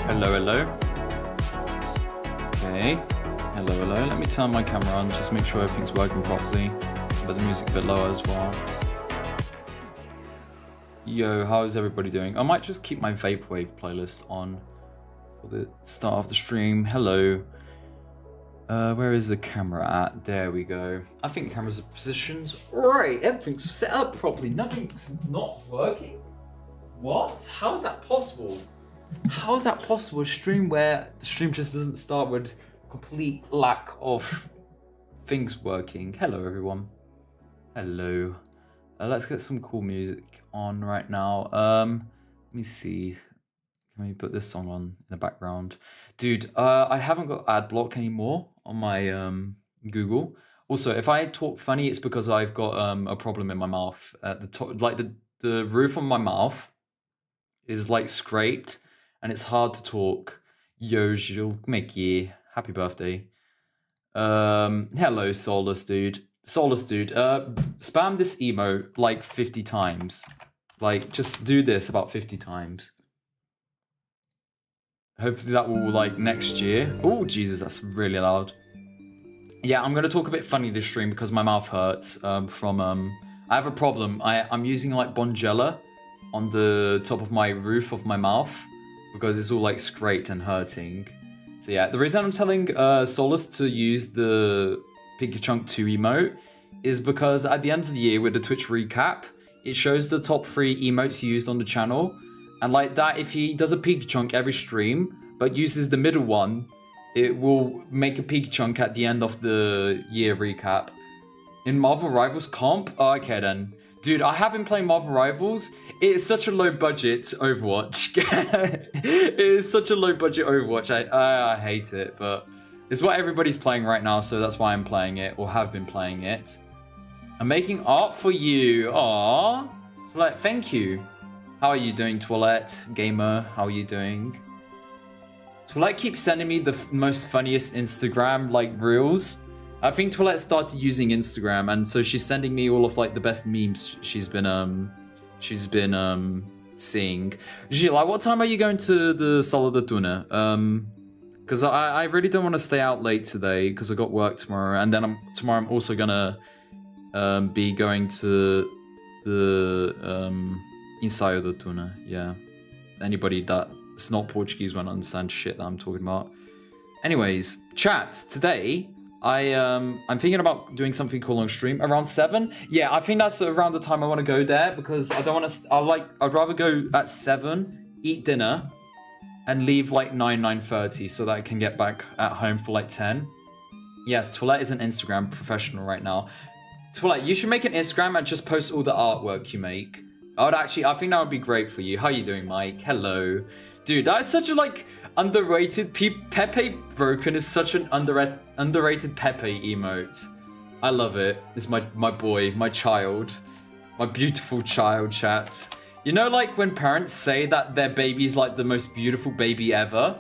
Hello, hello. Okay. Hello, hello. Let me turn my camera on, just make sure everything's working properly. But the music a bit lower as well. Yo, how is everybody doing? I might just keep my Vaporwave playlist on for the start of the stream. Hello. Where is the camera at? There we go. I think cameras are positions. Right, everything's set up properly. Nothing's not working. What? How is that possible? How is that possible? A stream where the stream just doesn't start with complete lack of things working. Hello, everyone. Hello. Let's get some cool music on right now. Let me see. Can we put this song on in the background? Dude, I haven't got ad block anymore on my Google. Also, if I talk funny, it's because I've got a problem in my mouth. At the top, like the roof on my mouth is like scraped, and it's hard to talk. Yo, Gilles, Mickey, happy birthday. Hello, Solus dude. Solus dude, spam this emote like 50 times. Like, just do this about 50 times. Hopefully that will, like, next year. Oh, Jesus, that's really loud. Yeah, I'm gonna talk a bit funny this stream because my mouth hurts from, I have a problem. I'm using, like, Bonjela on the top of my roof of my mouth because it's all, like, scraped and hurting. So, yeah, the reason I'm telling Solus to use the Pinky Chunk 2 emote is because at the end of the year with the Twitch recap, it shows the top 3 emotes used on the channel. And like that, if he does a Pinky Chunk every stream, but uses the middle one, it will make a Pinky Chunk at the end of the year recap. In Marvel Rivals comp? Oh, okay then. Dude, I have been playing Marvel Rivals. It is such a low budget Overwatch. It is such a low budget Overwatch. I hate it, but it's what everybody's playing right now, so that's why I'm playing it, or have been playing it. I'm making art for you. Aww. Toilette, thank you. How are you doing, Toilette? Gamer, how are you doing? Toilette keeps sending me the most funniest Instagram, like, reels. I think Toilette started using Instagram, and so she's sending me all of, like, the best memes she's been seeing. Gilles, like, what time are you going to the Sala de Tuna? Because I really don't want to stay out late today because I got work tomorrow, and then tomorrow I'm also gonna be going to the Ensaio da Tuna. Yeah, anybody that's not Portuguese won't understand shit that I'm talking about. Anyways, chat today. I'm thinking about doing something cool on stream around 7. Yeah, I think that's around the time I want to go there because I don't want to. I'd rather go at 7, eat dinner, and leave like 9:30 so that I can get back at home for like 10. Yes, Toilette is an Instagram professional right now. Toilette, you should make an Instagram and just post all the artwork you make. I think that would be great for you. How you doing, Mike? Hello. Dude, that is such a, like, underrated... Pepe Broken is such an underrated Pepe emote. I love it. It's my boy, my child. My beautiful child, chat. You know, like, when parents say that their baby's, like, the most beautiful baby ever?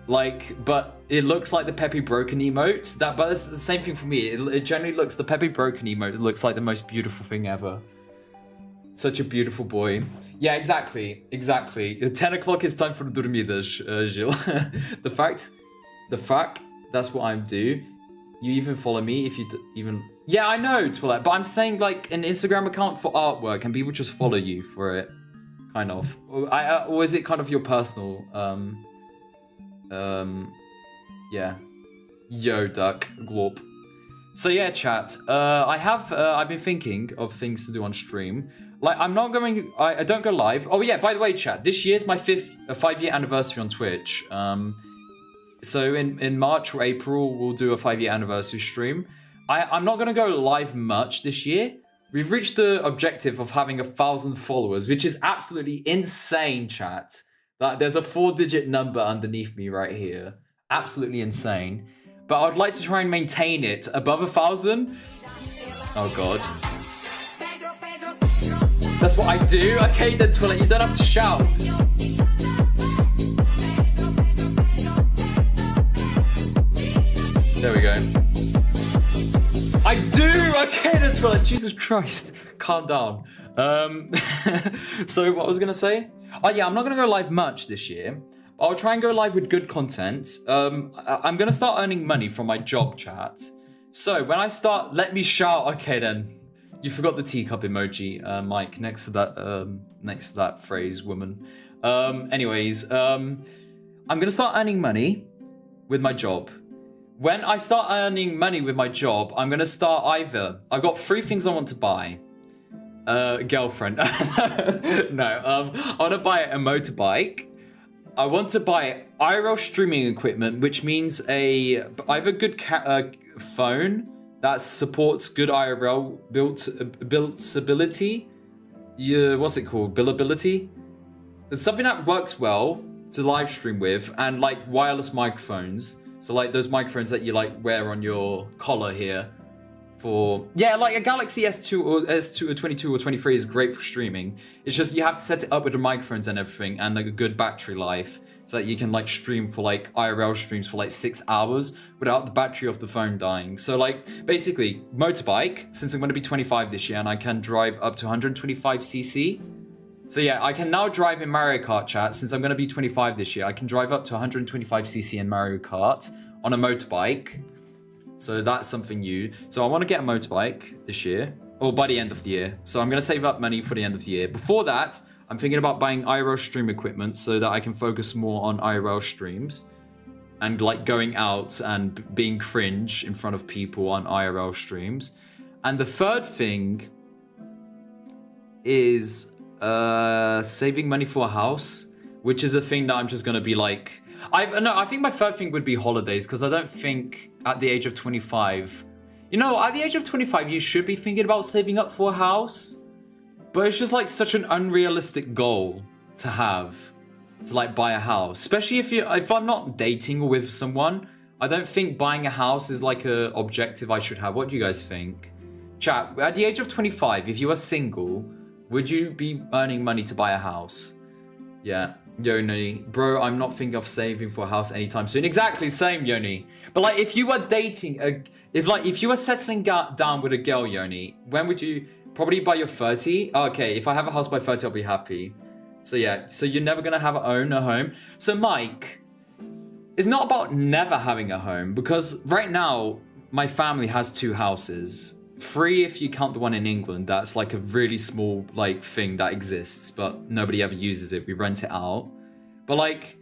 Like, but it looks like the Pepe Broken emote. But it's the same thing for me. It generally looks... The Pepe Broken emote looks like the most beautiful thing ever. Such a beautiful boy. Yeah, exactly. 10 o'clock is time for the dormidas, Gilles. the fact, that's what I do. You even follow me if you even... Yeah, I know, Toilette, but I'm saying like an Instagram account for artwork and people just follow you for it. Kind of. Or is it kind of your personal... yeah. Yo, duck. Glorp. So yeah, chat. I've been thinking of things to do on stream. Like, I don't go live. Oh yeah, by the way, chat, this year's my 5-year anniversary on Twitch. So in March or April, we'll do a 5-year anniversary stream. I'm not gonna go live much this year. We've reached the objective of having 1,000 followers, which is absolutely insane, chat. That there's a 4-digit number underneath me right here. Absolutely insane. But I'd like to try and maintain it above 1,000. Oh god. That's what I do? Okay then, Toilette, you don't have to shout. There we go. I do! Okay then, Toilette, Jesus Christ. Calm down. So what was I going to say? Oh yeah, I'm not going to go live much this year. I'll try and go live with good content. I'm gonna start earning money from my job, chat. So when I start, let me shout. Okay, then. You forgot the teacup emoji, Mike, next to that phrase, woman. Anyways, I'm gonna start earning money with my job. When I start earning money with my job, I'm gonna start I've got 3 things I want to buy. Girlfriend. No, I want to buy a motorbike. I want to buy IRL streaming equipment, which means I have a good phone that supports good IRL buildability. Yeah, what's it called? Billability? It's something that works well to live stream with, and like wireless microphones. So like those microphones that you like wear on your collar here. Like a Galaxy S2 or S2 or 22 or 23 is great for streaming. It's just you have to set it up with the microphones and everything and like a good battery life so that you can like stream for like IRL streams for like 6 hours without the battery of the phone dying. So like basically motorbike, since I'm going to be 25 this year and I can drive up to 125cc. So yeah, I can now drive in Mario Kart, chat. Since I'm going to be 25 this year, I can drive up to 125cc in Mario Kart on a motorbike. So that's something new. So I want to get a motorbike this year, or by the end of the year. So I'm going to save up money for the end of the year. Before that, I'm thinking about buying IRL stream equipment so that I can focus more on IRL streams and like going out and being cringe in front of people on IRL streams. And the third thing is saving money for a house, which is a thing that I'm just going to be like... I think my third thing would be holidays, because I don't think at the age of 25... You know, at the age of 25, you should be thinking about saving up for a house. But it's just like such an unrealistic goal to have, to like buy a house. Especially if I'm not dating or with someone, I don't think buying a house is like a objective I should have. What do you guys think? Chat, at the age of 25, if you are single, would you be earning money to buy a house? Yeah. Yoni, bro, I'm not thinking of saving for a house anytime soon. Exactly, same, Yoni. But like, if you were dating, if you were settling down with a girl, Yoni, when would you? Probably by your 30. Okay, if I have a house by 30, I'll be happy. So yeah, so you're never gonna own a home. So Mike, it's not about never having a home, because right now my family has 2 houses. 3 if you count the one in England. That's like a really small like thing that exists, but nobody ever uses it. We rent it out. But like,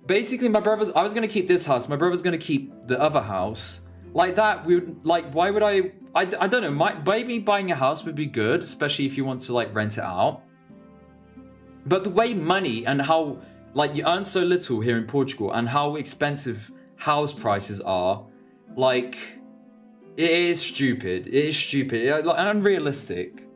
basically I was gonna keep this house. My brother's gonna keep the other house. Like that, we would like. Why would I don't know. Maybe buying a house would be good, especially if you want to like rent it out. But the way money and how like you earn so little here in Portugal and how expensive house prices are, like. It is stupid. It is stupid. And unrealistic.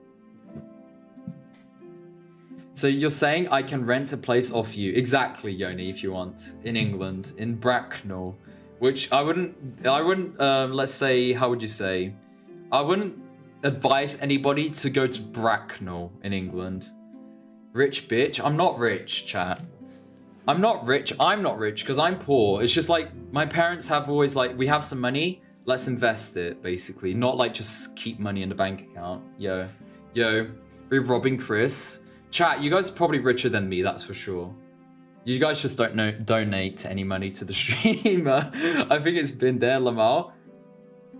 So you're saying I can rent a place off you? Exactly, Yoni, if you want. In England. In Bracknell. Which I wouldn't, let's say, how would you say? I wouldn't advise anybody to go to Bracknell in England. Rich bitch? I'm not rich, chat. I'm not rich because I'm poor. It's just like, my parents have always like, we have some money. Let's invest it, basically. Not like just keep money in the bank account. Yo, we're robbing Chris. Chat, you guys are probably richer than me, that's for sure. You guys just don't donate any money to the streamer. I think it's been there, Lamar.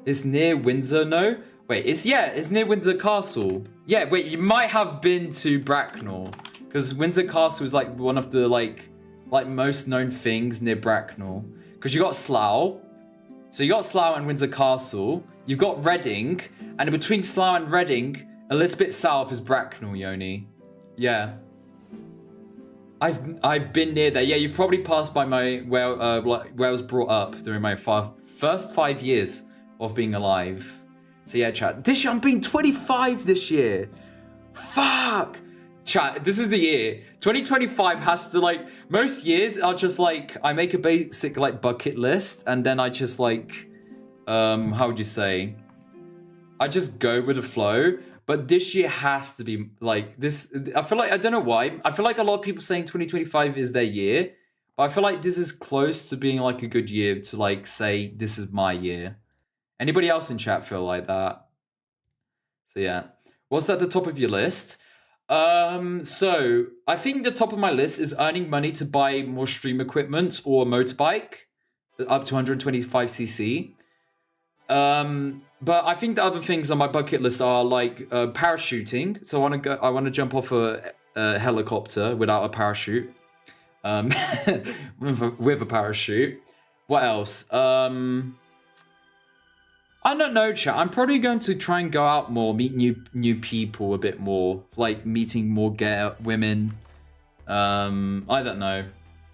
It's near Windsor, no? Wait, it's near Windsor Castle. Yeah, wait, you might have been to Bracknell. Because Windsor Castle is like one of the like most known things near Bracknell. Because you got Slough. So you got Slough and Windsor Castle. You've got Reading, and in between Slough and Reading, a little bit south is Bracknell, Yoni. Yeah. I've been near there. Yeah, you've probably passed by where I was brought up during my first 5 years of being alive. So yeah, chat. This year I'm being 25 this year. Fuck. Chat, this is the year. 2025 has to like, most years are just like, I make a basic like bucket list and then I just like, how would you say? I just go with the flow. But this year has to be like this. I feel like, I don't know why. I feel like a lot of people saying 2025 is their year. But I feel like this is close to being like a good year to like say, this is my year. Anybody else in chat feel like that? So yeah. What's at the top of your list? So I think the top of my list is earning money to buy more stream equipment or a motorbike up to 125cc. But I think the other things on my bucket list are like parachuting. So I want to jump off a helicopter without a parachute. With a parachute. What else? I don't know, chat. I'm probably going to try and go out more, meet new people a bit more, like meeting more gay women. I don't know.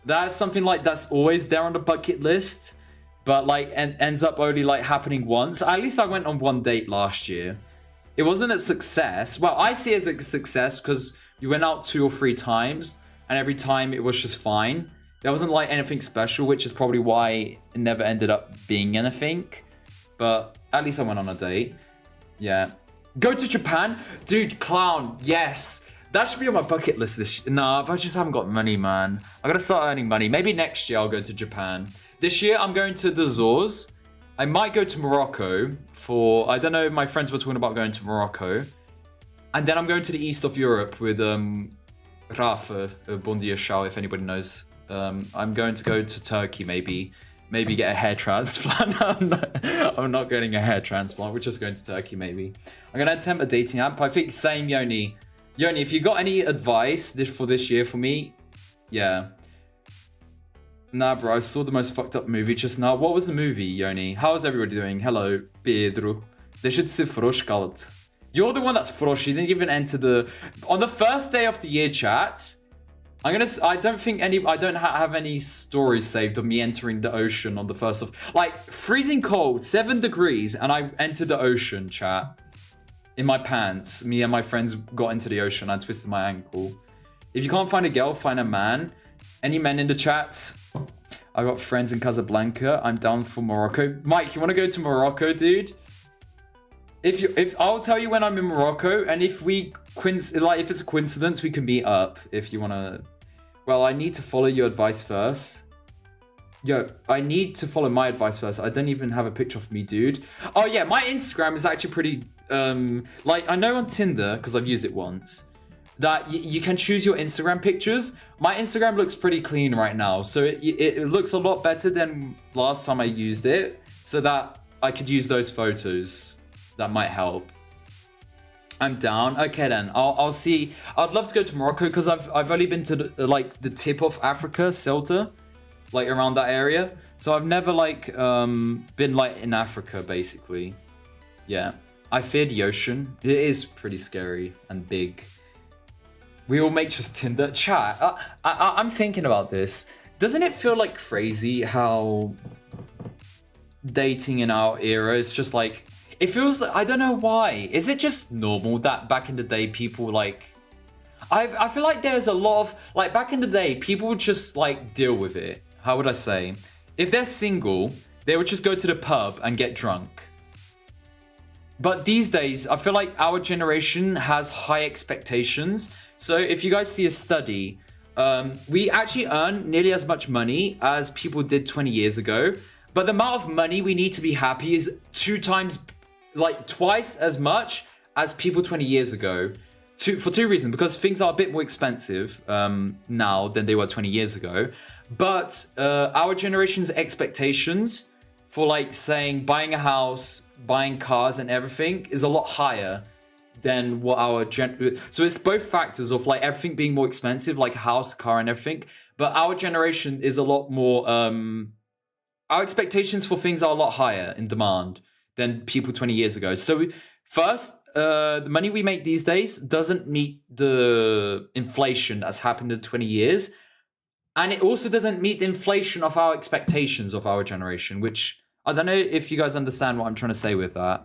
That's something like that's always there on the bucket list, but like ends up only like happening once. At least I went on one date last year. It wasn't a success. Well, I see it as a success because you went out 2 or 3 times, and every time it was just fine. There wasn't like anything special, which is probably why it never ended up being anything. But at least I went on a date. Yeah. Go to Japan? Dude, clown. Yes. That should be on my bucket list this year. Nah, but I just haven't got money, man. I gotta start earning money. Maybe next year I'll go to Japan. This year I'm going to the Azores. I might go to Morocco for... I don't know if my friends were talking about going to Morocco. And then I'm going to the east of Europe with Rafa, Bon Dia Shao, if anybody knows. I'm going to go to Turkey, maybe get a hair transplant. I'm not getting a hair transplant. We're just going to Turkey, maybe. I'm going to attempt a dating app. I think same, Yoni. Yoni, if you got any advice for this year for me, yeah. Nah, bro, I saw the most fucked up movie just now. What was the movie, Yoni? How's everybody doing? Hello, Pedro. They should say Frosh called. You're the one that's Frosh. You didn't even enter the... On the first day of the year, chat... I don't think I don't have any stories saved of me entering the ocean on the first of... Like, freezing cold, 7 degrees, and I entered the ocean, chat. In my pants. Me and my friends got into the ocean. I twisted my ankle. If you can't find a girl, find a man. Any men in the chat? I got friends in Casablanca. I'm down for Morocco. Mike, you want to go to Morocco, dude? If I'll tell you when I'm in Morocco, and if if it's a coincidence, we can meet up. If you wanna, well, I need to follow your advice first. Yo, I need to follow my advice first. I don't even have a picture of me, dude. Oh yeah, my Instagram is actually pretty. Like I know on Tinder because I've used it once that you can choose your Instagram pictures. My Instagram looks pretty clean right now, so it looks a lot better than last time I used it, so that I could use those photos. That might help. I'm down. Okay then. I'll see. I'd love to go to Morocco because I've only been to the tip of Africa, Ceuta, like around that area. So I've never been like in Africa basically. Yeah. I fear the ocean. It is pretty scary and big. We all make just Tinder chat. I'm thinking about this. Doesn't it feel like crazy how dating in our era is just like... It feels, I don't know why. Is it just normal that back in the day people like... I feel like there's a lot of... Like back in the day, people would just like deal with it. How would I say? If they're single, they would just go to the pub and get drunk. But these days, I feel like our generation has high expectations. So if you guys see a study, we actually earn nearly as much money as people did 20 years ago. But the amount of money we need to be happy is twice as much as people 20 years ago. For 2 reasons. Because things are a bit more expensive now than they were 20 years ago. But our generation's expectations for saying buying a house, buying cars and everything is a lot higher than what our so it's both factors of everything being more expensive, like house, car and everything. But our generation is a lot more... our expectations for things are a lot higher in demand than people 20 years ago. So first, the money we make these days doesn't meet the inflation that's happened in 20 years. And it also doesn't meet the inflation of our expectations of our generation, which I don't know if you guys understand what I'm trying to say with that.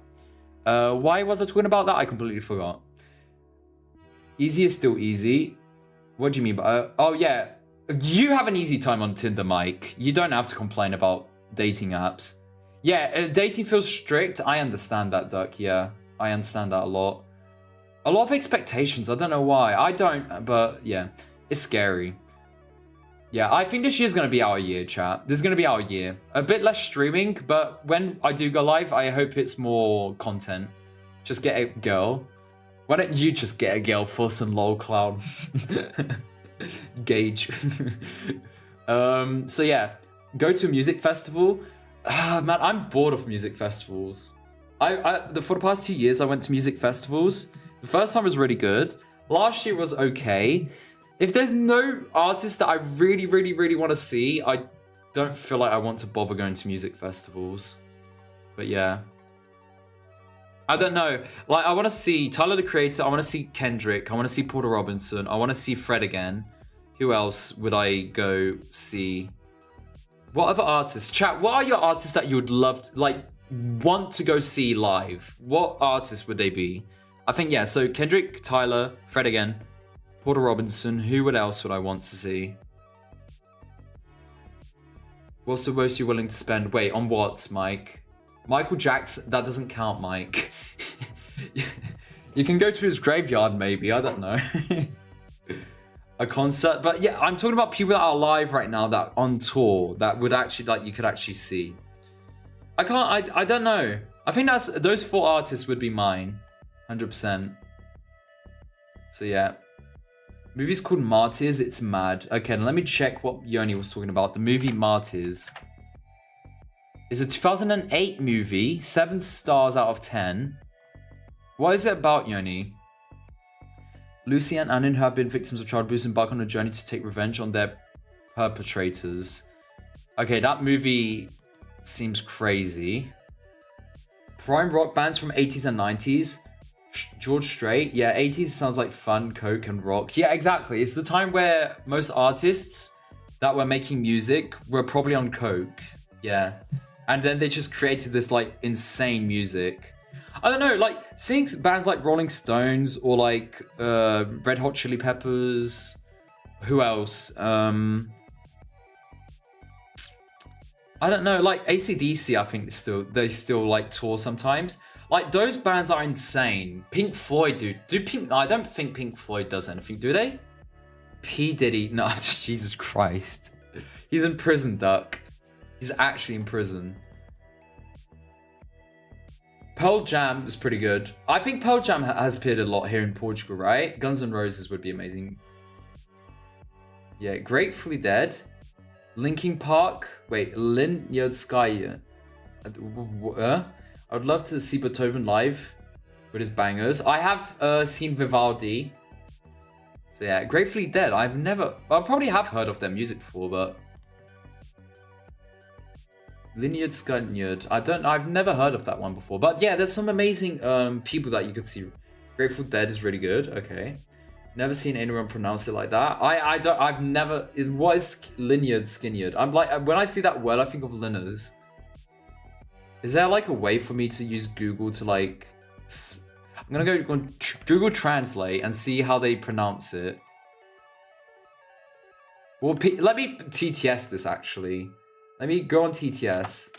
Why was I talking about that? I completely forgot. Easy is still easy. What do you mean by... oh yeah, you have an easy time on Tinder, Mike. You don't have to complain about dating apps. Yeah, dating feels strict. I understand that, Duck. Yeah, I understand that a lot. A lot of expectations. I don't know why. I don't, but yeah, it's scary. Yeah, I think this year's going to be our year, chat. This is going to be our year. A bit less streaming, but when I do go live, I hope it's more content. Just get a girl. Why don't you just get a girl for some lol clown? Gauge. So yeah, go to a music festival. Man, I'm bored of music festivals. For the past 2 years, I went to music festivals. The first time was really good. Last year was okay. If there's no artist that I really, really, really want to see, I don't feel like I want to bother going to music festivals. But yeah. I don't know. Like, I want to see Tyler, the Creator. I want to see Kendrick. I want to see Porter Robinson. I want to see Fred again. Who else would I go see? What other artists? Chat, what are your artists that you would love to, like, want to go see live? What artists would they be? I think, yeah, so Kendrick, Tyler, Fred again, Porter Robinson. Who else would I want to see? What's the most you're willing to spend? Wait, on what, Mike? Michael Jackson, that doesn't count, Mike. You can go to his graveyard, maybe, I don't know. A concert, but yeah, I'm talking about people that are alive right now, that on tour, that would actually, like, you could actually see. I don't know. I think those 4 artists would be mine, 100%. So yeah. Movie's called Martyrs, it's mad. Okay, let me check what Yoni was talking about. The movie Martyrs. It's a 2008 movie, 7 stars out of 10. What is it about, Yoni? Lucy and Annin, who have been victims of child abuse, embark on a journey to take revenge on their perpetrators. Okay, that movie seems crazy. Prime rock bands from 80s and 90s. George Strait. Yeah, 80s sounds like fun, coke, and rock. Yeah, exactly. It's the time where most artists that were making music were probably on coke. Yeah. And then they just created this, like, insane music. I don't know, like, seeing bands like Rolling Stones or, like, Red Hot Chili Peppers. Who else? I don't know, like, AC/DC, I think they still, like, tour sometimes. Like, those bands are insane. Pink Floyd, dude. I don't think Pink Floyd does anything, do they? P. Diddy. No, Jesus Christ. He's in prison, Duck. He's actually in prison. Pearl Jam is pretty good. I think Pearl Jam has appeared a lot here in Portugal, right? Guns N' Roses would be amazing. Yeah, Gratefully Dead. Linkin Park. Wait, Linjodskaya. I would love to see Beethoven live with his bangers. I have seen Vivaldi. So yeah, Gratefully Dead. I probably have heard of their music before, but Lineage Scunyard. I've never heard of that one before. But yeah, there's some amazing people that you could see. Grateful Dead is really good. Okay. Never seen anyone pronounce it like that. What is Lineage Skinyard? I'm like, when I see that word, I think of Linners. Is there like a way for me to use Google to like... I'm gonna go on Google Translate and see how they pronounce it. Well, let me TTS this actually. Let me go on TTS.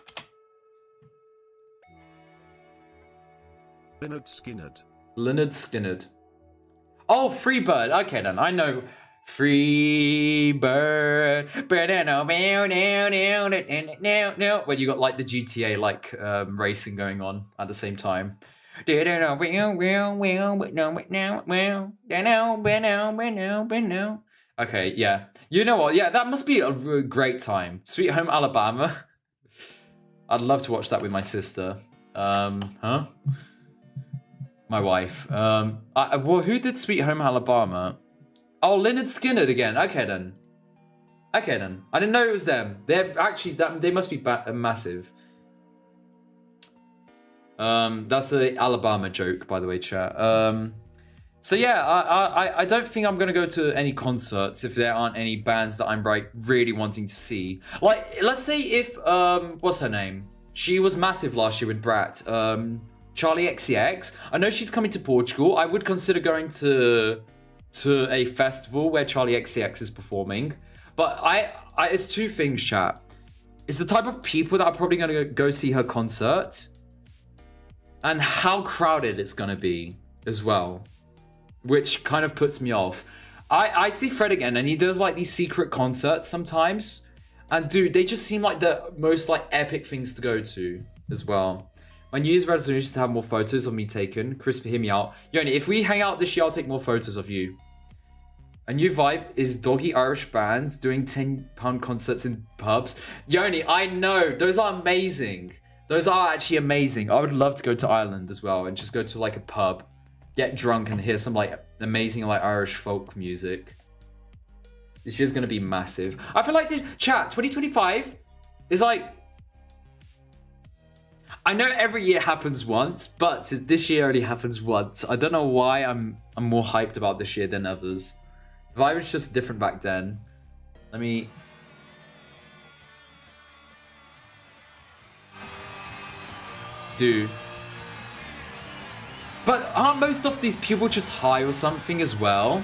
Leonard Skinnard. Leonard Skinnard. Oh, Freebird. Okay then, I know. Freebird. When you got like the GTA like racing going on at the same time. Okay, yeah. You know what? Yeah, that must be a great time. Sweet Home Alabama. I'd love to watch that with my sister. Huh? My wife. Well, who did Sweet Home Alabama? Oh, Lynyrd Skynyrd again. Okay then. I didn't know it was them. They're actually they must be massive. That's an Alabama joke, by the way, chat. So yeah, I don't think I'm gonna go to any concerts if there aren't any bands that I'm really wanting to see. Like, let's say if what's her name? She was massive last year with Brat. Charlie XCX. I know she's coming to Portugal. I would consider going to a festival where Charlie XCX is performing. But it's two things, chat. It's the type of people that are probably gonna go see her concert, and how crowded it's gonna be as well, which kind of puts me off. I see Fred again, and he does like these secret concerts sometimes, and dude, they just seem like the most like epic things to go to as well. My New Year's resolution is to have more photos of me taken. Crispy, hear me out. Yoni, if we hang out this year, I'll take more photos of you. A new vibe is doggy Irish bands doing £10 concerts in pubs. Yoni, I know. Those are amazing. Those are actually amazing. I would love to go to Ireland as well and just go to like a pub, get drunk and hear some like amazing like Irish folk music. This year's gonna be massive. I feel like this chat 2025 is like, I know every year happens once, but this year only happens once. I don't know why I'm more hyped about this year than others. The vibe was just different back then. Let me... Dude. But aren't most of these people just high or something as well?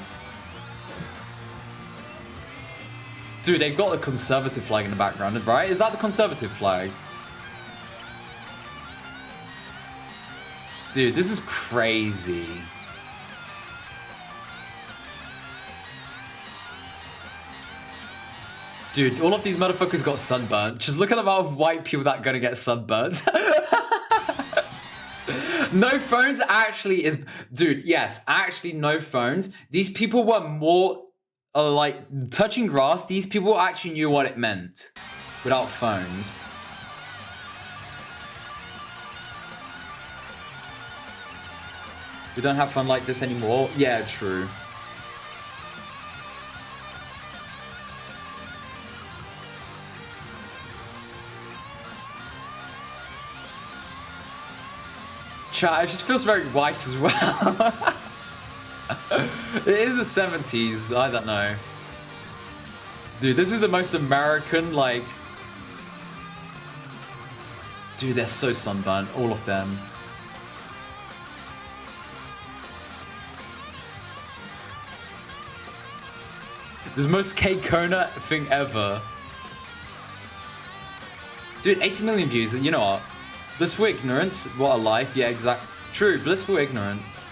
Dude, they've got a conservative flag in the background, right? Is that the conservative flag? Dude, this is crazy. Dude, all of these motherfuckers got sunburnt. Just look at the amount of white people that are gonna get sunburnt. No phones actually is... Dude, yes, actually no phones. These people were more... like, touching grass, these people actually knew what it meant. Without phones. We don't have fun like this anymore. Yeah, true. Chat, it just feels very white as well. It is the 70s, I don't know. Dude, this is the most American, like... Dude, they're so sunburnt, all of them. This is the most K-Kona thing ever. Dude, 80 million views, you know what? Blissful ignorance, what a life, yeah, exactly. True, blissful ignorance.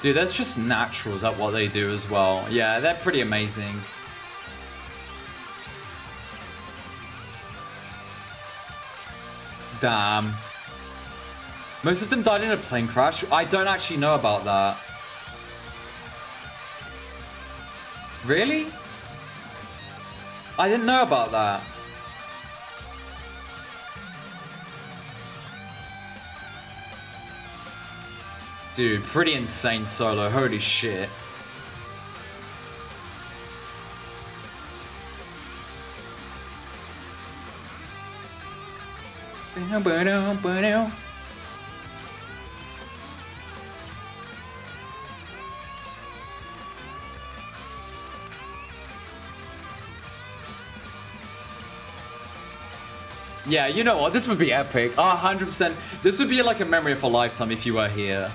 Dude, that's just naturals at what they do as well. Yeah, they're pretty amazing. Damn. Most of them died in a plane crash. I don't actually know about that. Really? I didn't know about that. Dude, pretty insane solo. Holy shit. Yeah, you know what? This would be epic. 100%. This would be like a memory of a lifetime if you were here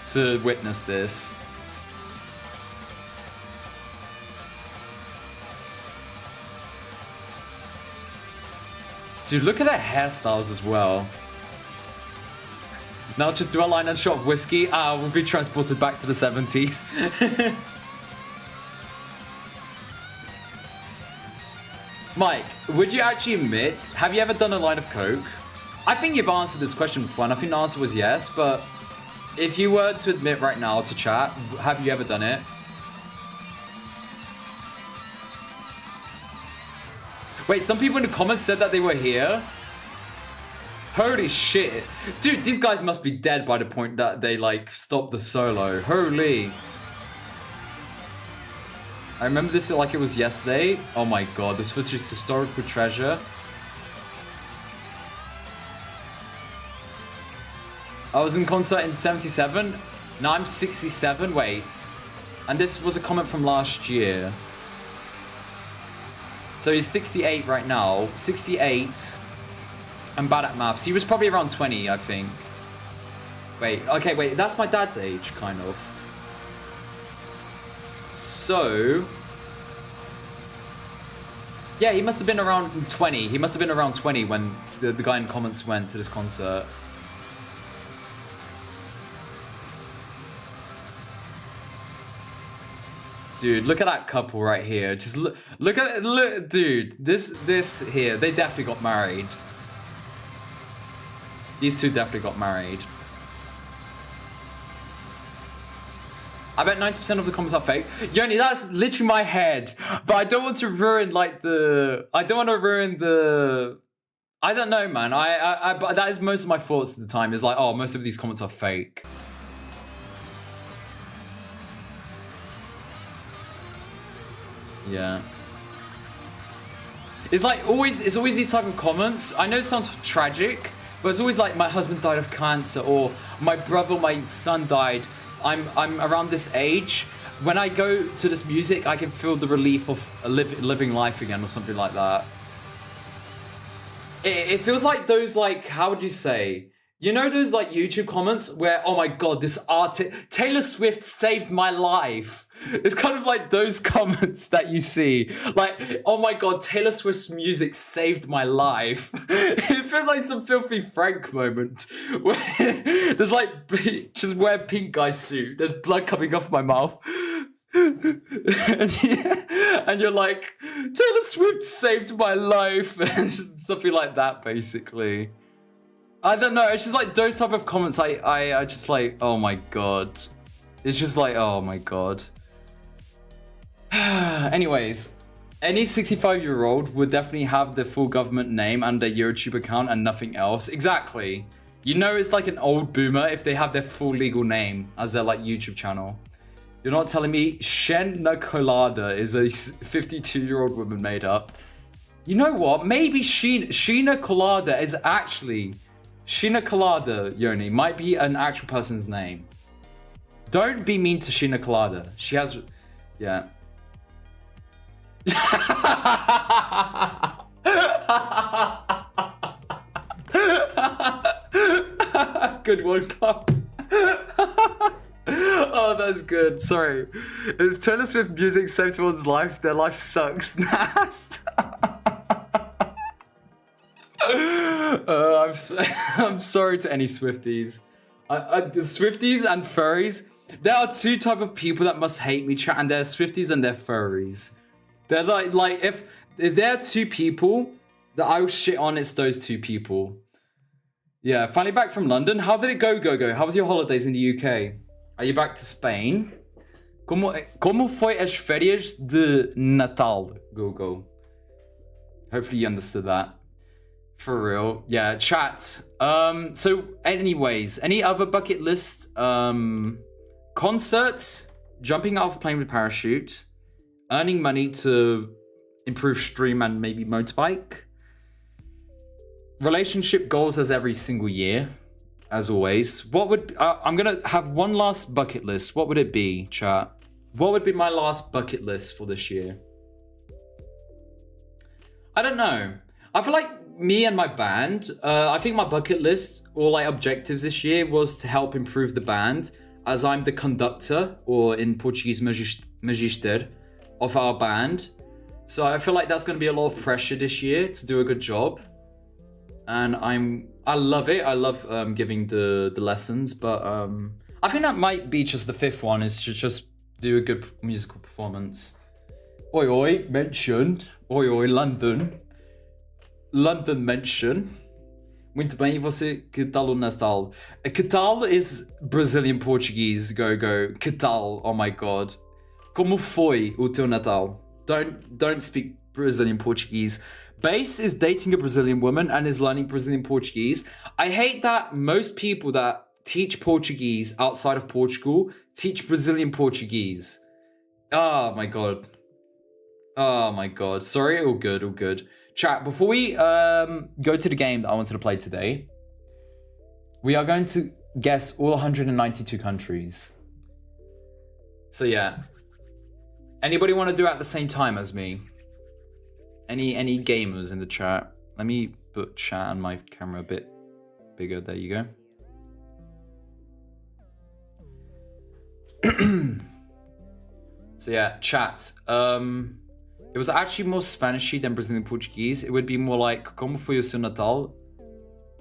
to witness this. Dude, look at their hairstyles as well. Now just do a line and shot of whiskey. We'll be transported back to the 70s. Mike, would you actually admit, have you ever done a line of coke? I think you've answered this question before, and I think the answer was yes, but if you were to admit right now to chat, have you ever done it? Wait, some people in the comments said that they were here? Holy shit. Dude, these guys must be dead by the point that they, like, stopped the solo. Holy. I remember this like it was yesterday. Oh my god, this footage is historical treasure. I was in concert in 77. Now I'm 67. Wait. And this was a comment from last year. So he's 68 right now. 68. I'm bad at maths. He was probably around 20, I think. Wait. Okay, wait. That's my dad's age, kind of. So... Yeah, he must have been around 20. He must have been around 20 when the guy in comments went to this concert. Dude, look at that couple right here. Just look at it. Dude, this here, they definitely got married. These two definitely got married. I bet 90% of the comments are fake. Yoni, that's literally my head. But I don't want to ruin like I don't want to ruin the. I don't know, man. But that is most of my thoughts at the time. Is like, oh, most of these comments are fake. Yeah. It's like always. It's always these type of comments. I know it sounds tragic, but it's always like my husband died of cancer, or my brother, my son died. I'm around this age. When I go to this music, I can feel the relief of living life again, or something like that. It feels like those, like, how would you say? You know those like YouTube comments where, oh my god, this artist Taylor Swift saved my life. It's kind of like those comments that you see. Like, oh my god, Taylor Swift's music saved my life. It feels like some Filthy Frank moment where there's like, just wear a pink guy suit. There's blood coming off my mouth. And you're like, Taylor Swift saved my life. And something like that, basically. I don't know, it's just like those type of comments I just like, oh my god. It's just like, oh my god. Anyways, any 65-year-old would definitely have the full government name and their YouTube account and nothing else. Exactly. You know it's like an old boomer if they have their full legal name as their like YouTube channel. You're not telling me Sheena Colada is a 52-year-old woman made up. You know what? Maybe Sheena Colada is actually... Sheena Colada, Yoni, might be an actual person's name. Don't be mean to Sheena Colada. She has... Yeah. Good one, Clark. Oh, that's good. Sorry. If Taylor Swift music saved someone's life, their life sucks. I'm sorry to any Swifties. The Swifties and furries. There are two type of people that must hate me, chat, and they're Swifties and they're furries. They're like if there are two people that I will shit on, it's those two people. Yeah, finally back from London. How did it go? How was your holidays in the UK? Are you back to Spain? Como foi as férias de Natal? Go. Hopefully you understood that. For real. Yeah, chat. So anyways, any other bucket list? Concerts, jumping out of a plane with a parachute, earning money to improve stream and maybe motorbike. Relationship goals as every single year, as always. What would I'm gonna have one last bucket list. What would it be, chat? What would be my last bucket list for this year? I don't know. I feel like me and my band, I think my bucket list or like objectives this year was to help improve the band, as I'm the conductor, or in Portuguese, magister, of our band. So I feel like that's going to be a lot of pressure this year to do a good job. And I love it. I love giving the lessons, but I think that might be just the fifth one, is to just do a good musical performance. Oi, mentioned. Oi, London. London mention. Muito bem, e você, que tal o Natal? Que tal is Brazilian Portuguese, go. Que tal, oh my god. Como foi o teu Natal? Don't speak Brazilian Portuguese. Base is dating a Brazilian woman and is learning Brazilian Portuguese. I hate that most people that teach Portuguese outside of Portugal teach Brazilian Portuguese. Oh my god. Sorry, all good. Chat, before we go to the game that I wanted to play today, we are going to guess all 192 countries. So yeah. Anybody want to do it at the same time as me? Any gamers in the chat? Let me put chat on my camera a bit bigger. There you go. So yeah, chat. it was actually more Spanishy than Brazilian Portuguese. It would be more like, como foi o seu Natal?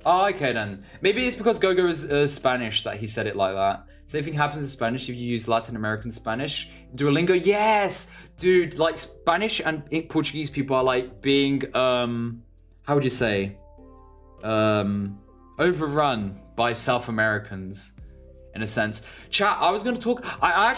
Oh, okay then. Maybe it's because Gogo is Spanish that he said it like that. Same thing happens in Spanish if you use Latin American Spanish. Duolingo, yes! Dude, like Spanish and Portuguese people are like being, how would you say? Overrun by South Americans, in a sense. Chat, I was gonna talk, I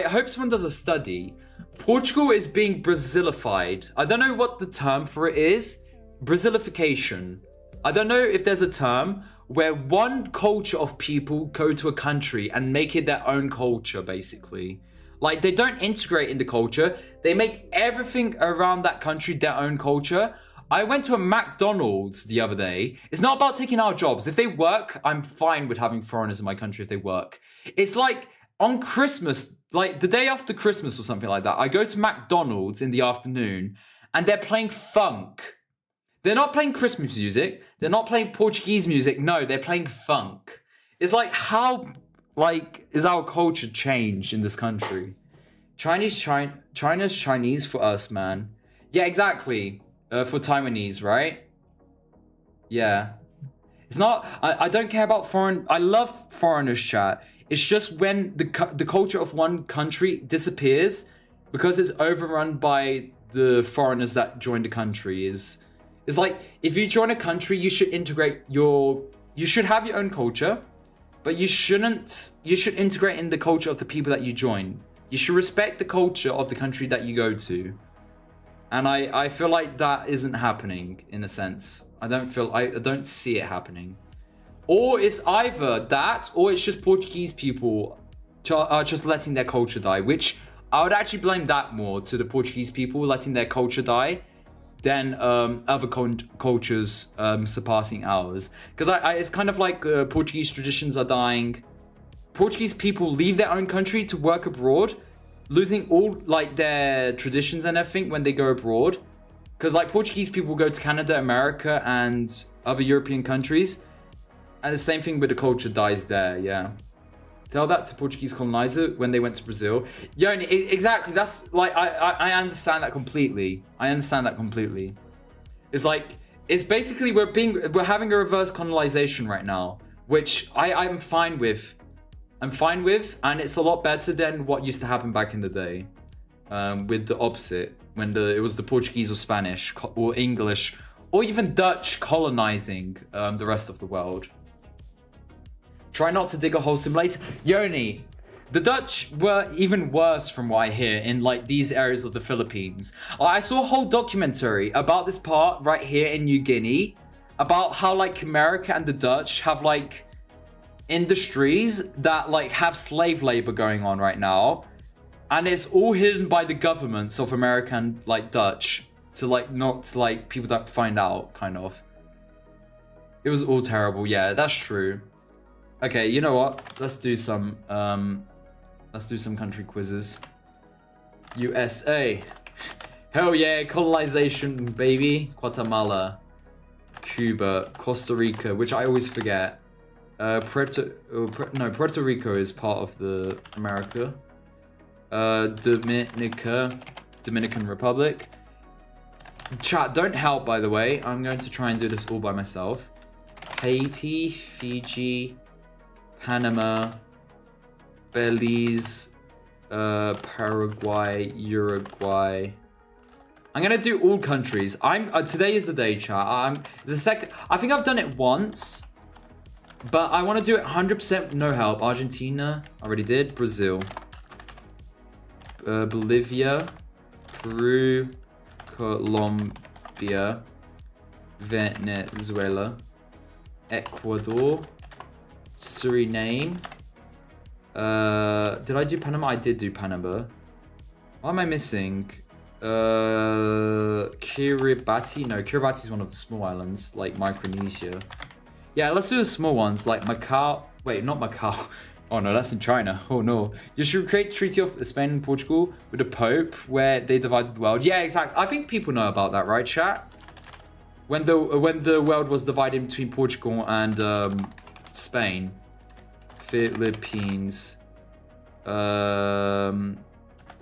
hope someone does a study. Portugal is being Brazilified. I don't know what the term for it is. Brazilification. I don't know if there's a term where one culture of people go to a country and make it their own culture, basically. Like, they don't integrate in the culture. They make everything around that country their own culture. I went to a McDonald's the other day. It's not about taking our jobs. If they work, I'm fine with having foreigners in my country if they work. It's like on Christmas, like the day after Christmas or something like that, I go to McDonald's in the afternoon and they're playing funk. They're not playing Christmas music. They're not playing Portuguese music. No, they're playing funk. It's like, how, like, is our culture changed in this country? China's Chinese for us, man. Yeah, exactly. For Taiwanese, right? Yeah. It's not, I don't care about foreign, I love foreigners, chat. It's just when the culture of one country disappears because it's overrun by the foreigners that join the country. It's like, if you join a country, you should you should have your own culture, but you should integrate in the culture of the people that you join. You should respect the culture of the country that you go to. And I feel like that isn't happening, in a sense. I don't see it happening. Or it's either that, or it's just Portuguese people are just letting their culture die, which I would actually blame that more to the Portuguese people letting their culture die than other cultures surpassing ours. Because it's kind of like Portuguese traditions are dying. Portuguese people leave their own country to work abroad, losing all like their traditions and everything when they go abroad. Because like Portuguese people go to Canada, America, and other European countries, and the same thing with the culture dies there. Yeah, tell that to Portuguese colonizer when they went to Brazil. Yeah, exactly. That's like I understand that completely. I understand that completely. It's like, it's basically we're having a reverse colonization right now, which I'm fine with. And it's a lot better than what used to happen back in the day, with the opposite, when it was the Portuguese or Spanish or English or even Dutch colonizing the rest of the world. Try not to dig a hole simulator. Yoni, the Dutch were even worse from what I hear in like these areas of the Philippines. I saw a whole documentary about this part right here in New Guinea, about how like America and the Dutch have like industries that like have slave labor going on right now, and it's all hidden by the governments of America and like Dutch to like not like people that find out, kind of. It was all terrible. Yeah, that's true. Okay, you know what? Let's do some country quizzes. USA. Hell yeah, colonization, baby. Guatemala, Cuba, Costa Rica, which I always forget. Puerto Rico is part of the America. Dominican Republic. Chat, don't help, by the way. I'm going to try and do this all by myself. Haiti, Fiji, Panama, Belize, Paraguay, Uruguay. I'm gonna do all countries. Today is the day, chat. I think I've done it once, but I want to do it 100% no help. Argentina, I already did. Brazil, Bolivia, Peru, Colombia, Venezuela, Ecuador, Suriname. Did I do Panama? I did do Panama. What am I missing? Kiribati? No, Kiribati is one of the small islands, like Micronesia. Yeah, let's do the small ones, like Macau. Wait, not Macau. Oh no, that's in China. Oh no. You should create a treaty of Spain and Portugal with the Pope, where they divided the world. Yeah, exactly. I think people know about that, right, chat? When the world was divided between Portugal and Spain, Philippines,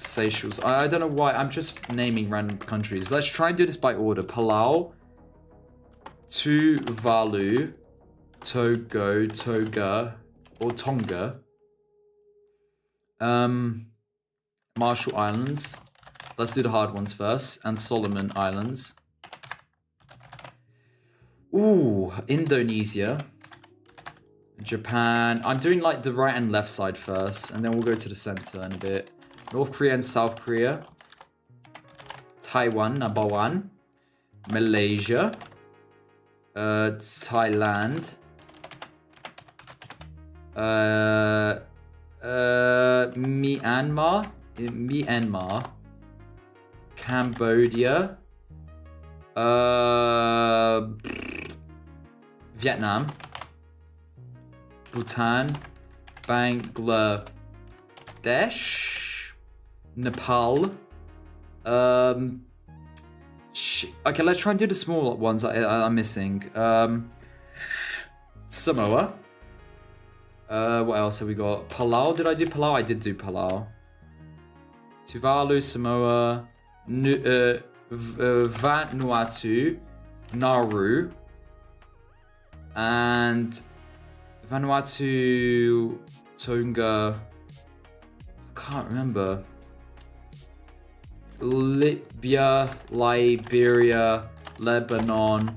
Seychelles. I don't know why. I'm just naming random countries. Let's try and do this by order. Palau, Tuvalu, Togo, Toga, or Tonga. Marshall Islands. Let's do the hard ones first. And Solomon Islands. Ooh, Indonesia. Japan. I'm doing like the right and left side first, and then we'll go to the center in a bit. North Korea and South Korea. Taiwan, number 1. Malaysia. Thailand. Myanmar. Cambodia. Vietnam. Bhutan, Bangladesh, Nepal. Okay, let's try and do the small ones I'm missing. Samoa. What else have we got? Palau. Did I do Palau? I did do Palau. Tuvalu, Samoa, Vanuatu, Nauru, and Vanuatu, Tonga, I can't remember. Libya, Liberia, Lebanon,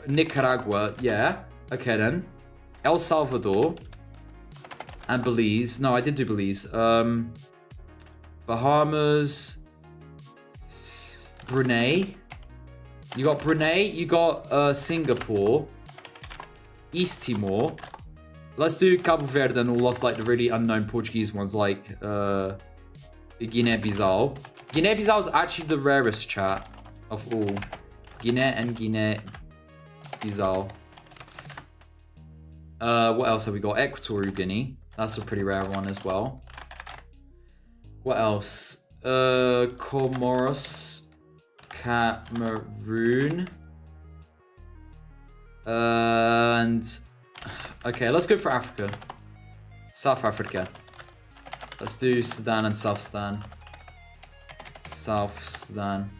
Nicaragua, yeah. Okay then. El Salvador, and Belize. No, I did do Belize. Bahamas, Brunei. You got Brunei, you got Singapore, East Timor. Let's do Cabo Verde and all of like the really unknown Portuguese ones like Guinea-Bissau. Guinea-Bissau is actually the rarest chat of all. Guinea and Guinea-Bissau. What else have we got? Equatorial Guinea. That's a pretty rare one as well. What else? Comoros, Cameroon. And okay, let's go for Africa. South Africa. Let's do Sudan and South Sudan. South Sudan.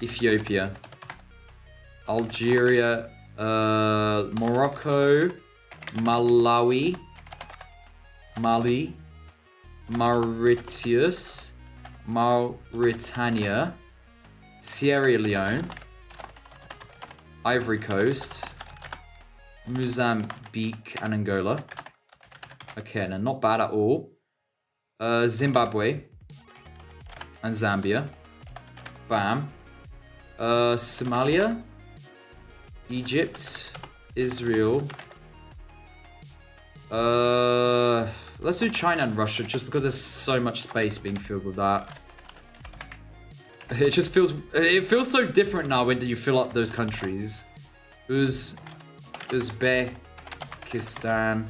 Ethiopia. Algeria. Morocco. Malawi. Mali. Mauritius. Mauritania. Sierra Leone. Ivory Coast. Mozambique and Angola. Okay, no, not bad at all. Zimbabwe and Zambia. Bam. Somalia. Egypt. Israel. Let's do China and Russia just because there's so much space being filled with that. It feels so different now when you fill up those countries. Uzbekistan,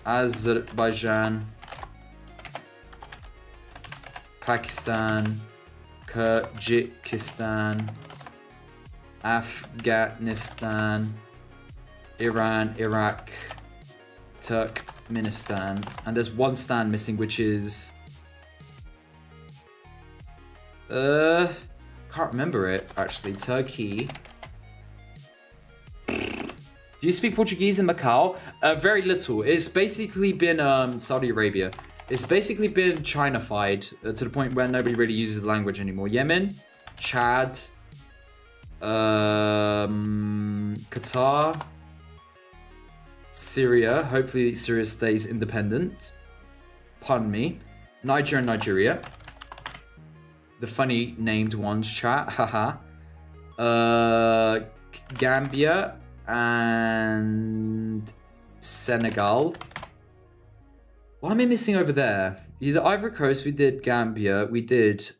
Azerbaijan, Pakistan, Kyrgyzstan, Afghanistan, Iran, Iraq, Turkmenistan, and there's one stand missing, which is can't remember it actually. Turkey. Do you speak Portuguese in Macau? Very little. It's basically been Saudi Arabia. It's basically been China-fied to the point where nobody really uses the language anymore. Yemen, Chad, Qatar, Syria. Hopefully Syria stays independent. Pardon me. Niger and Nigeria. The funny named ones, chat. Haha. Gambia and Senegal. What am I missing over there? Either Ivory Coast, we did Gambia, we did...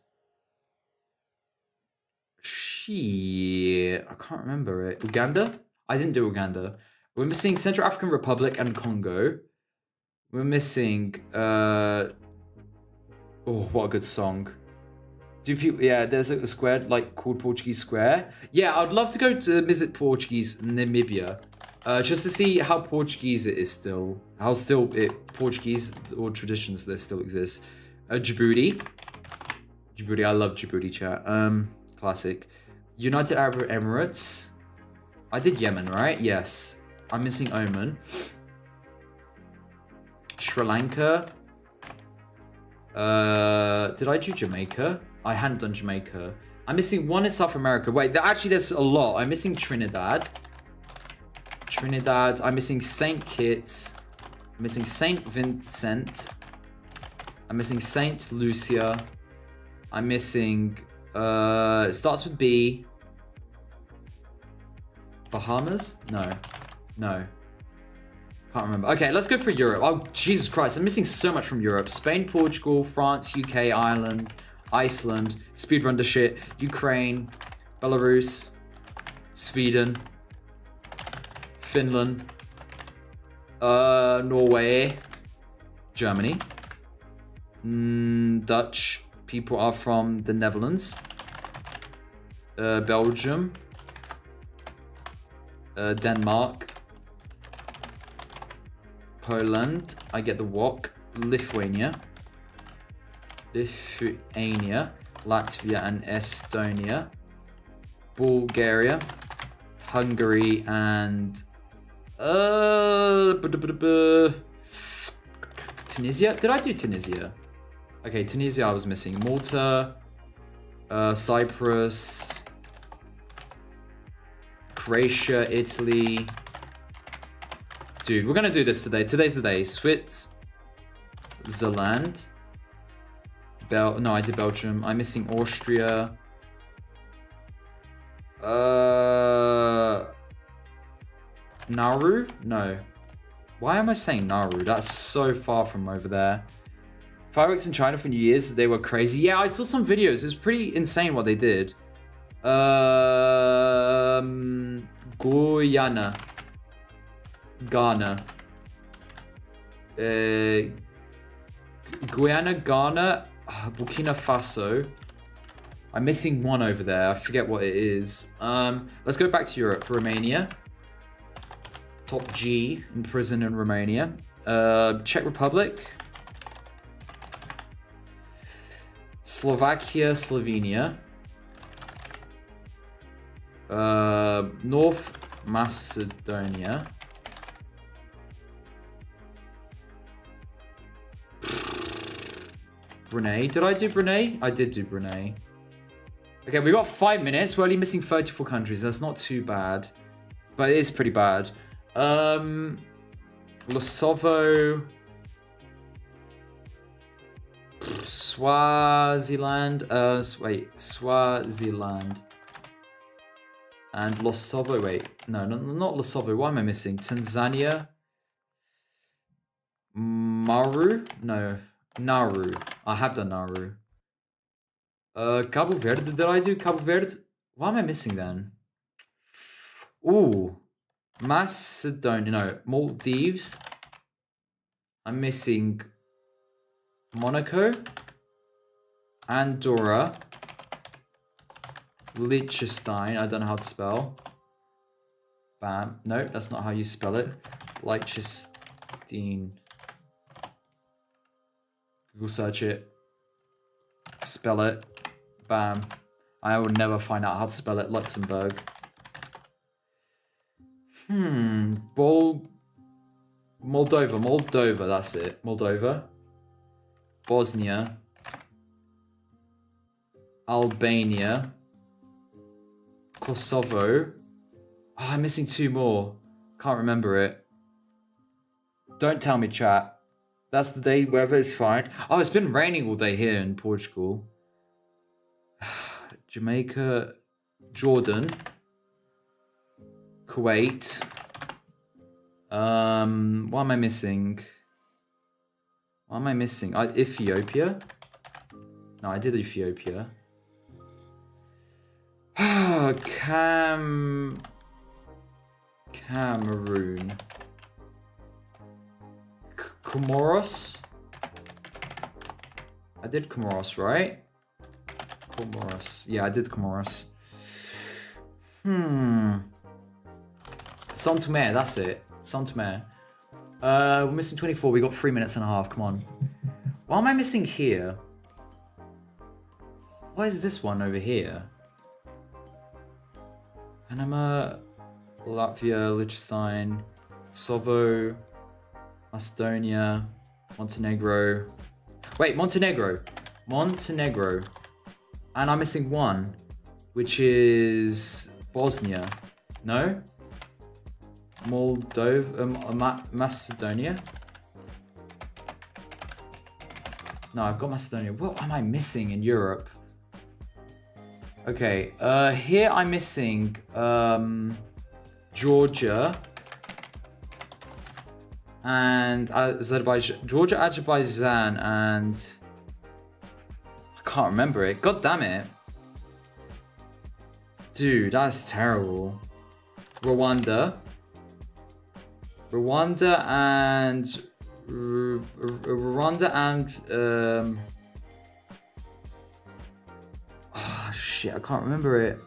Shit, I can't remember it. Uganda? I didn't do Uganda. We're missing Central African Republic and Congo. We're missing... Oh, what a good song. Do people... Yeah, there's a square like called Portuguese Square. Yeah, I'd love to go to visit Portuguese Namibia. Just to see how Portuguese it is still. How still Portuguese or traditions that still exist. Djibouti. Djibouti, I love Djibouti chat. Classic. United Arab Emirates. I did Yemen, right? Yes. I'm missing Oman. Sri Lanka. Did I do Jamaica? I hadn't done Jamaica. I'm missing one in South America. Wait, actually there's a lot. I'm missing Trinidad. I'm missing St. Kitts. I'm missing St. Vincent. I'm missing St. Lucia. I'm missing, it starts with B. Bahamas? No. Can't remember. Okay, let's go for Europe. Oh, Jesus Christ. I'm missing so much from Europe. Spain, Portugal, France, UK, Ireland, Iceland, speedrun to shit, Ukraine, Belarus, Sweden, Finland, Norway, Germany, Dutch people are from the Netherlands, Belgium, Denmark, Poland, I get the wok, Lithuania, Latvia and Estonia, Bulgaria, Hungary and Tunisia? Did I do Tunisia? Okay, Tunisia I was missing. Malta, Cyprus, Croatia, Italy. Dude, we're gonna do this today. Today's the day. Switzerland. No, I did Belgium. I'm missing Austria. Nauru? No. Why am I saying Nauru? That's so far from over there. Fireworks in China for New Year's, they were crazy. Yeah, I saw some videos. It's pretty insane what they did. Guyana. Ghana. Guyana, Ghana, Burkina Faso. I'm missing one over there. I forget what it is. Let's go back to Europe. Romania. Top G in prison in Romania. Czech Republic. Slovakia, Slovenia. North Macedonia. Brunei. Did I do Brunei? I did do Brunei. Okay, we got 5 minutes. We're only missing 34 countries. That's not too bad. But it is pretty bad. Lesotho. Swaziland. Swaziland. And Lesotho. Wait. No, not Lesotho. Why am I missing? Tanzania. Maru? No. Nauru. I have done Nauru. Cabo Verde. Did I do Cabo Verde? Why am I missing then? Ooh. Macedonia. No. Maldives. I'm missing Monaco. Andorra. Liechtenstein. I don't know how to spell. Bam. No, that's not how you spell it. Liechtenstein. Google search it. Spell it. Bam. I will never find out how to spell it. Luxembourg. Moldova, that's it. Moldova. Bosnia. Albania. Kosovo. Oh, I'm missing 2 more. Can't remember it. Don't tell me, chat. That's the day, weather is fine. Oh, it's been raining all day here in Portugal. Jamaica, Jordan, Kuwait. What am I missing? Ethiopia? No, I did Ethiopia. Cameroon. Comoros? I did Comoros, right? Comoros. Yeah, I did Comoros. Saint Tomé, that's it. Saint Tomé. We're missing 24. We got 3 minutes and a half. Come on. Why am I missing here? Why is this one over here? Panama, Latvia, Liechtenstein, Kosovo, Macedonia, Montenegro. Wait, Montenegro. Montenegro. And I'm missing one, which is Bosnia. No? Moldova, Macedonia? No, I've got Macedonia. What am I missing in Europe? Okay, here I'm missing Georgia and Azerbaijan. Georgia, Azerbaijan, and I can't remember it. God damn it. Dude, that's terrible. Rwanda and oh shit, I can't remember it.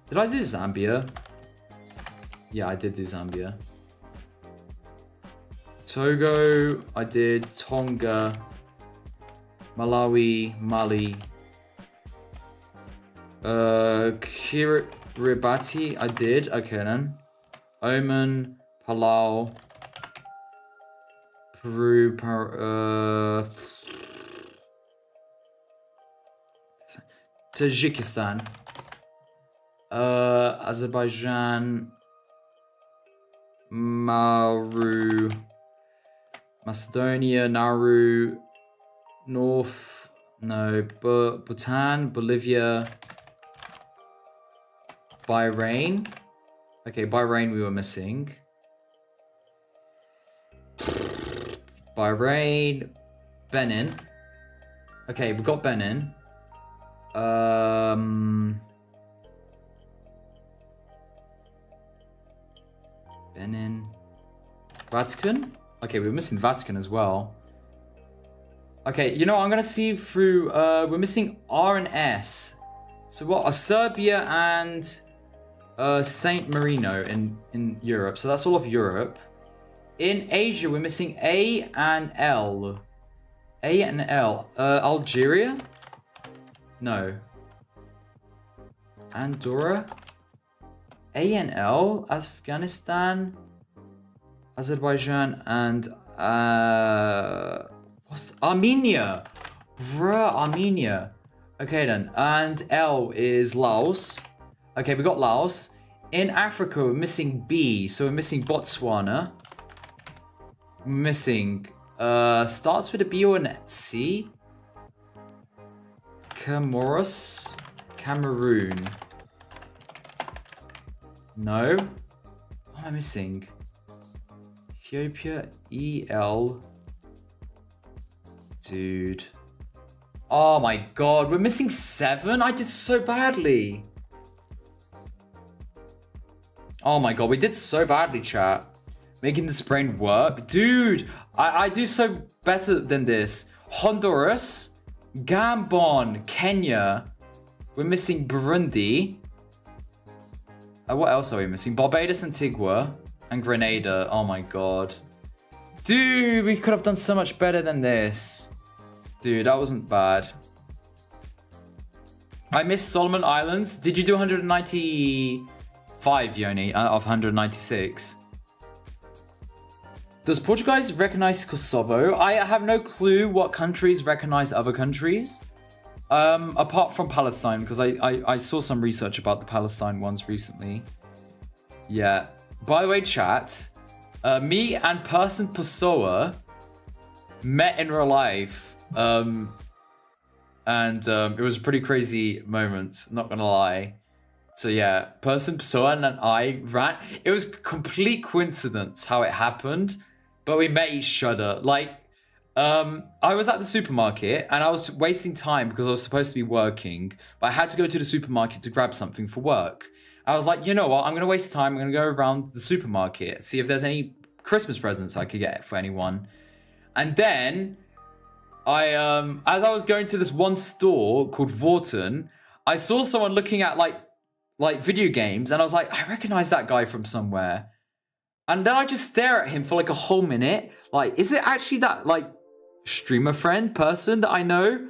Did I do Zambia? Yeah, I did do Zambia. Togo, I did. Tonga, Malawi, Mali. Kiribati, I did. Okay then. Oman, Palau, Peru, Tajikistan, Azerbaijan, Maru, Macedonia, Nauru, Bhutan, Bolivia, Bahrain. Okay, Bahrain we were missing. Bahrain, Benin. Okay, we got Benin. Benin. Vatican? Okay, we're missing Vatican as well. Okay, you know, I'm gonna see through, we're missing R and S. So what are Serbia and Saint Marino in Europe. So that's all of Europe. In Asia, we're missing A and L. A and L. Algeria? No. Andorra? A and L. Afghanistan, Azerbaijan, and what's Armenia? Bruh, Armenia. Okay then. And L is Laos. Okay, we got Laos. In Africa, we're missing B, so we're missing Botswana. We're missing, starts with a B or an C? Comoros? Cameroon. No. What am I missing? Ethiopia, EL. Dude. Oh my god, we're missing 7? I did so badly. Oh my god, we did so badly, chat. Making this brain work. Dude, I do so better than this. Honduras, Gabon, Kenya. We're missing Burundi. What else are we missing? Barbados, Antigua, and Grenada. Oh my god. Dude, we could have done so much better than this. Dude, that wasn't bad. I missed Solomon Islands. Did you do 195, Yoni, of 196? Does Portugal recognize Kosovo? I have no clue what countries recognize other countries. Apart from Palestine, because I saw some research about the Palestine ones recently. Yeah. By the way, chat, me and Person Pessoa met in real life. And it was a pretty crazy moment, not gonna lie. So yeah, Person Pessoa and I ran. It was complete coincidence how it happened, but we met each other. Like, I was at the supermarket and I was wasting time because I was supposed to be working, but I had to go to the supermarket to grab something for work. I was like, you know what? I'm gonna waste time. I'm gonna go around the supermarket, see if there's any Christmas presents I could get for anyone. And then as I was going to this one store called Vorten, I saw someone looking at like like video games, and I was like, I recognize that guy from somewhere. And then I just stare at him for like a whole minute. Like, is it actually that like streamer friend person that I know?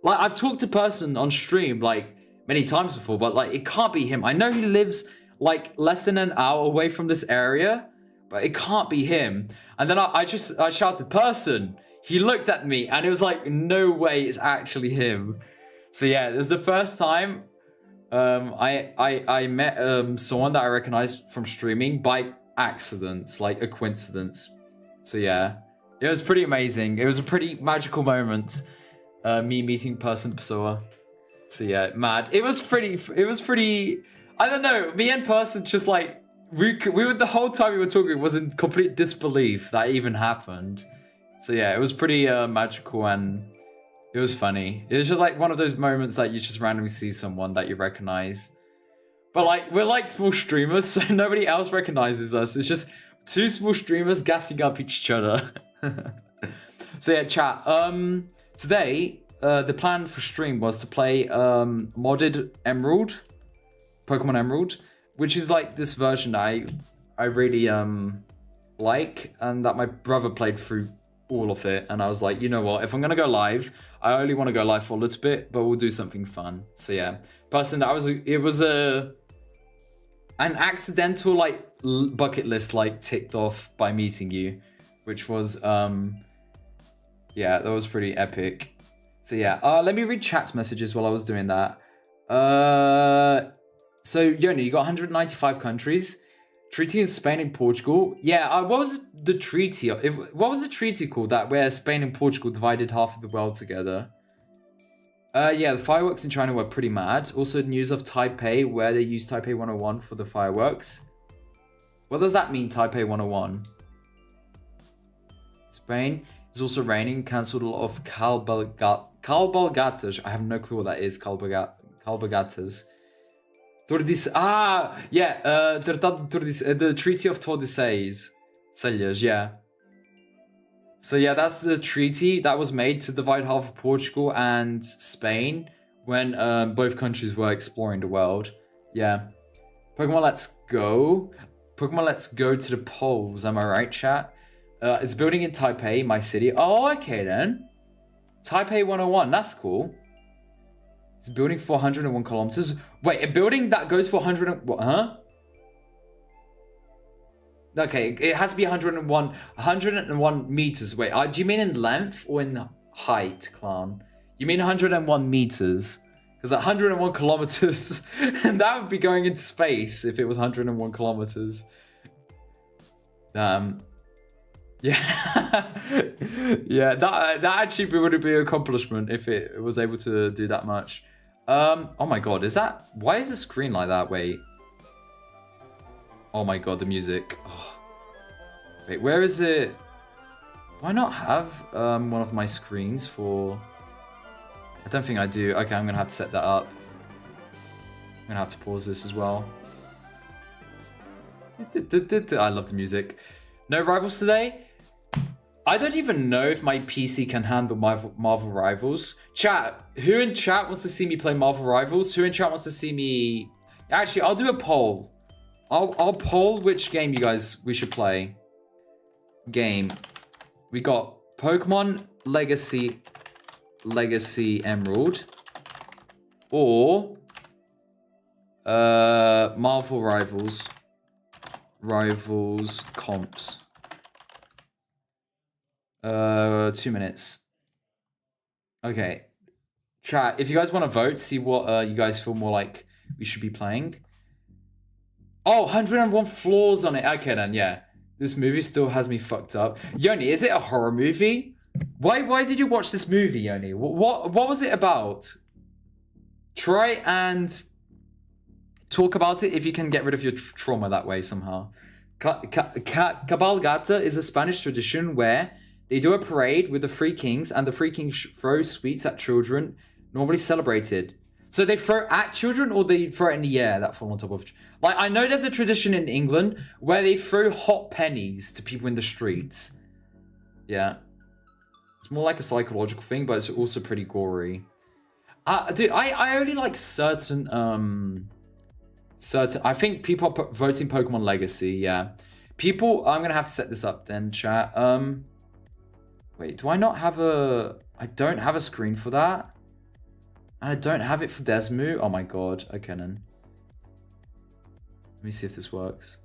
Like, I've talked to person on stream like many times before, but like it can't be him. I know he lives like less than an hour away from this area, but it can't be him. And then I shouted, person. He looked at me and it was like, no way it's actually him. So yeah, it was the first time I met someone that I recognized from streaming by accident, like a coincidence. So yeah, it was pretty amazing. It was a pretty magical moment, me meeting person Pessoa. So yeah, mad. It was pretty, I don't know, me and person just like, we were, the whole time we were talking was in complete disbelief that even happened. So yeah, it was pretty magical and it was funny. It was just like one of those moments that you just randomly see someone that you recognize. But like, we're like small streamers, so nobody else recognizes us. It's just two small streamers gassing up each other. So yeah, chat. Today, the plan for stream was to play modded Emerald, Pokemon Emerald, which is like this version that I really like, and that my brother played through all of it. And I was like, you know what? If I'm gonna go live, I only want to go live for a little bit, but we'll do something fun. So yeah, person, it was an accidental like bucket list like ticked off by meeting you, which was yeah, that was pretty epic. So yeah, let me read chat's messages while I was doing that. So Yoni, you got 195 countries. Treaty in Spain and Portugal. Yeah, what was the treaty? What was the treaty called that where Spain and Portugal divided half of the world together? Yeah, the fireworks in China were pretty mad. Also news of Taipei where they used Taipei 101 for the fireworks. What does that mean, Taipei 101? Spain is also raining. Cancelled a lot of cabalgatas. I have no clue what that is. Cabalgatas. Yeah, the Treaty of Tordesillas, yeah. So yeah, that's the treaty that was made to divide half of Portugal and Spain when both countries were exploring the world. Yeah. Pokemon Let's Go. Pokemon Let's Go to the polls, am I right, chat? It's building in Taipei, my city. Oh, okay then. Taipei 101, that's cool. It's building for 101 kilometers. Wait, a building that goes for 100 what, huh? Okay, it has to be 101 meters. Wait, do you mean in length or in height, clown? You mean 101 meters? Because 101 kilometers, and that would be going into space if it was 101 kilometers. Yeah. Yeah, that actually would be an accomplishment if it was able to do that much. Oh my god, why is the screen like that? Wait. Oh my god, the music. Oh. Wait, where is it? Why not have one of my screens for... I don't think I do. Okay, I'm gonna have to set that up. I'm gonna have to pause this as well. I love the music. No rivals today? I don't even know if my PC can handle Marvel Rivals. Chat, who in chat wants to see me play Marvel Rivals? Who in chat wants to see me... Actually, I'll do a poll. I'll poll which game we should play. Game. We got Pokemon Legacy Emerald. Or Marvel Rivals. Rivals comps. 2 minutes. Okay. Chat, if you guys want to vote, see what you guys feel more like we should be playing. Oh, 101 flaws on it. Okay then, yeah. This movie still has me fucked up. Yoni, is it a horror movie? Why did you watch this movie, Yoni? What was it about? Try and talk about it if you can get rid of your trauma that way somehow. Cabalgata is a Spanish tradition where they do a parade with the three kings, and the three kings throw sweets at children, normally celebrated. So they throw at children, or they throw it in the air that fall on top of... Like, I know there's a tradition in England where they throw hot pennies to people in the streets. Yeah. It's more like a psychological thing, but it's also pretty gory. Dude, I only like certain certain. I think people are voting Pokemon Legacy. Yeah, people. I'm gonna have to set this up then, chat. Wait, do I not have a? I don't have a screen for that, and I don't have it for Desmu. Oh my god. Okay then. Let me see if this works.